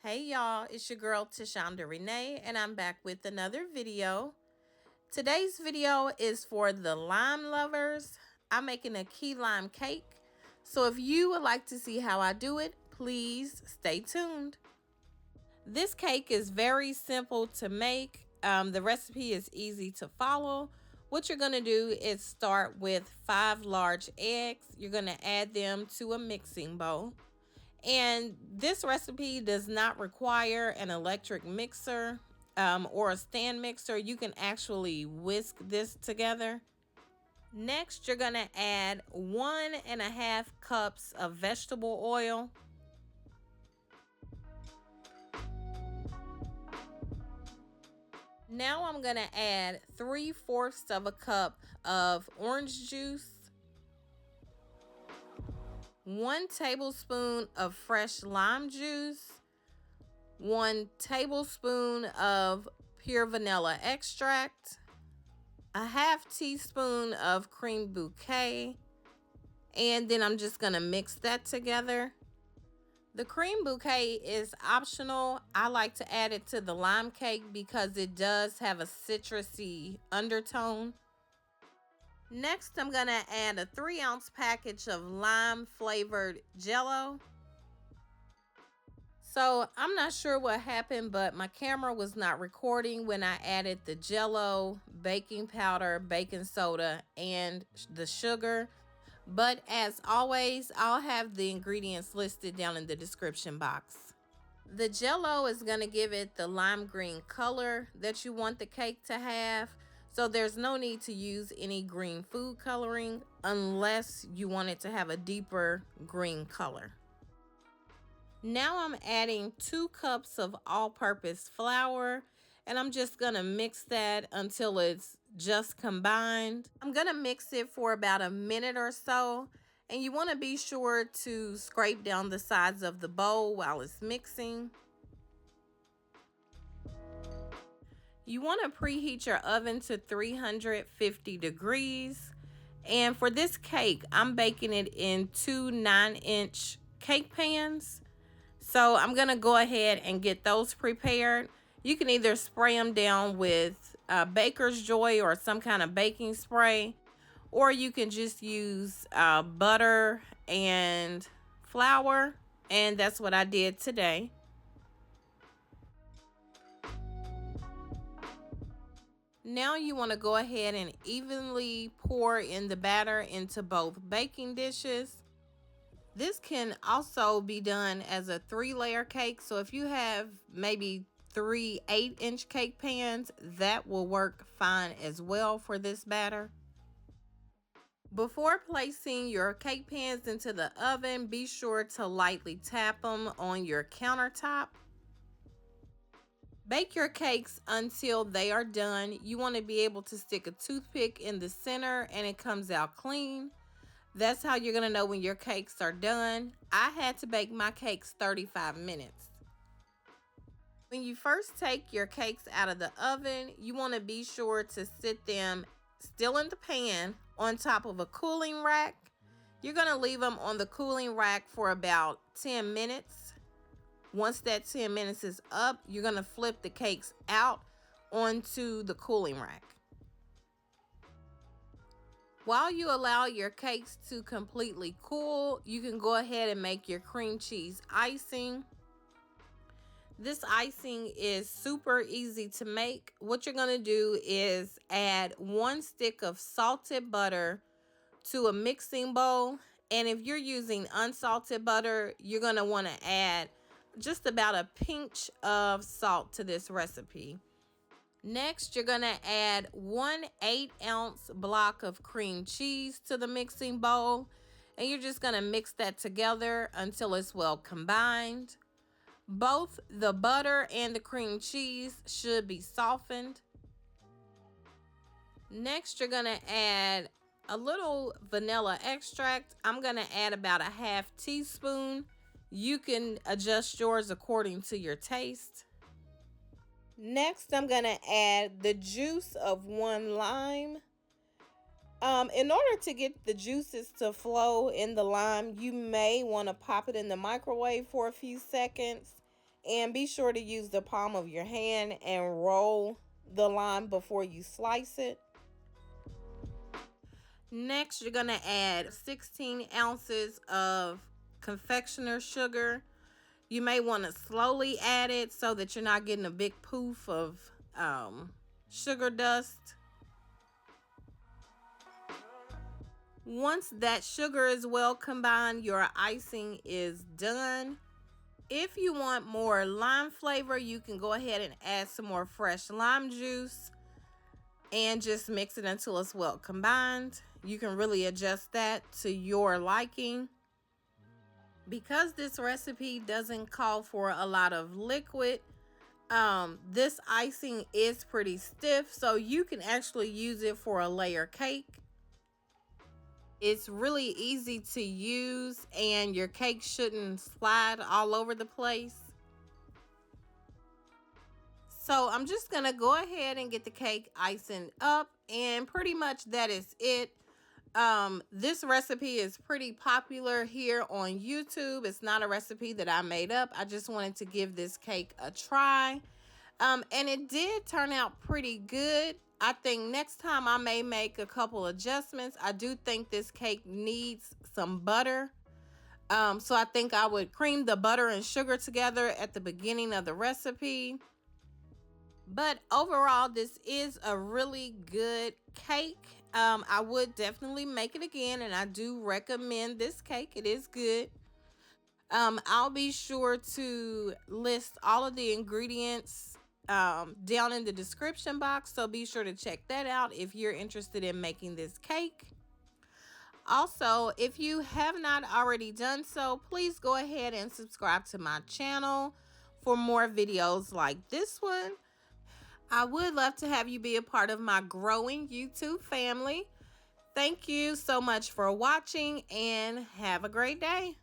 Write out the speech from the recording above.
Hey y'all, it's your girl Tashondarenae and I'm back with another video. Today's video is for the lime lovers. I'm making a key lime cake. So if you would like to see how I do it, please stay tuned. This cake is very simple to make. The recipe is easy to follow. What you're going to do is start with 5 large eggs. You're going to add them to a mixing bowl. And this recipe does not require an electric mixer or a stand mixer. You can actually whisk this together. Next, you're going to add 1.5 cups of vegetable oil. Now I'm going to add 3/4 of a cup of orange juice, 1 tablespoon of fresh lime juice, 1 tablespoon of pure vanilla extract, a 1/2 teaspoon of creme bouquet, and then I'm just going to mix that together. The creme bouquet is optional. I like to add it to the lime cake because it does have a citrusy undertone. Next, I'm going to add a 3-ounce package of lime flavored jello. So I'm not sure what happened, but my camera was not recording when I added the jello, baking powder, baking soda, and the sugar. But as always, I'll have the ingredients listed down in the description box. The jello is going to give it the lime green color that you want the cake to have. So there's no need to use any green food coloring unless you want it to have a deeper green color. Now I'm adding 2 cups of all-purpose flour, and I'm just going to mix that until it's just combined. I'm going to mix it for about a minute or so, and you want to be sure to scrape down the sides of the bowl while it's mixing. You want to preheat your oven to 350 degrees, and for this cake, I'm baking it in 2 9-inch cake pans. So I'm going to go ahead and get those prepared. You can either spray them down with Baker's Joy or some kind of baking spray, or you can just use butter and flour, and that's what I did today. Now you want to go ahead and evenly pour in the batter into both baking dishes. This can also be done as a 3-layer cake. So if you have maybe 3 8-inch cake pans, that will work fine as well for this batter. Before placing your cake pans into the oven, be sure to lightly tap them on your countertop. Bake your cakes until they are done. You want to be able to stick a toothpick in the center and it comes out clean. That's how you're going to know when your cakes are done. I had to bake my cakes 35 minutes. When you first take your cakes out of the oven, you want to be sure to sit them still in the pan on top of a cooling rack. You're going to leave them on the cooling rack for about 10 minutes. Once that 10 minutes is up, you're going to flip the cakes out onto the cooling rack. While you allow your cakes to completely cool, you can go ahead and make your cream cheese icing. This icing is super easy to make. What you're going to do is add 1 stick of salted butter to a mixing bowl. And if you're using unsalted butter, you're going to want to add just about a pinch of salt to this recipe. Next, you're going to add 1 8-ounce block of cream cheese to the mixing bowl, and you're just going to mix that together until it's well combined. Both the butter and the cream cheese should be softened. Next, you're going to add a little vanilla extract. I'm going to add about a 1/2 teaspoon. You can adjust yours according to your taste. Next, I'm going to add the juice of 1 lime. In order to get the juices to flow in the lime, you may want to pop it in the microwave for a few seconds. And be sure to use the palm of your hand and roll the lime before you slice it. Next, you're going to add 16 ounces of confectioner's sugar. You may want to slowly add it so that you're not getting a big poof of sugar dust. Once that sugar is well combined, your icing is done. If you want more lime flavor, you can go ahead and add some more fresh lime juice and just mix it until it's well combined. You can really adjust that to your liking. Because this recipe doesn't call for a lot of liquid, this icing is pretty stiff, so you can actually use it for a layer cake. It's really easy to use and your cake shouldn't slide all over the place. So I'm just gonna go ahead and get the cake icing up, and pretty much that is it. This recipe is pretty popular here on YouTube. It's not a recipe that I made up. I just wanted to give this cake a try. And it did turn out pretty good. I think next time I may make a couple adjustments. I do think this cake needs some butter. So I think I would cream the butter and sugar together at the beginning of the recipe. But overall, this is a really good cake. I would definitely make it again, and I do recommend this cake. It is good. I'll be sure to list all of the ingredients down in the description box, so be sure to check that out if you're interested in making this cake. Also, if you have not already done so, please go ahead and subscribe to my channel for more videos like this one. I would love to have you be a part of my growing YouTube family. Thank you so much for watching, and have a great day.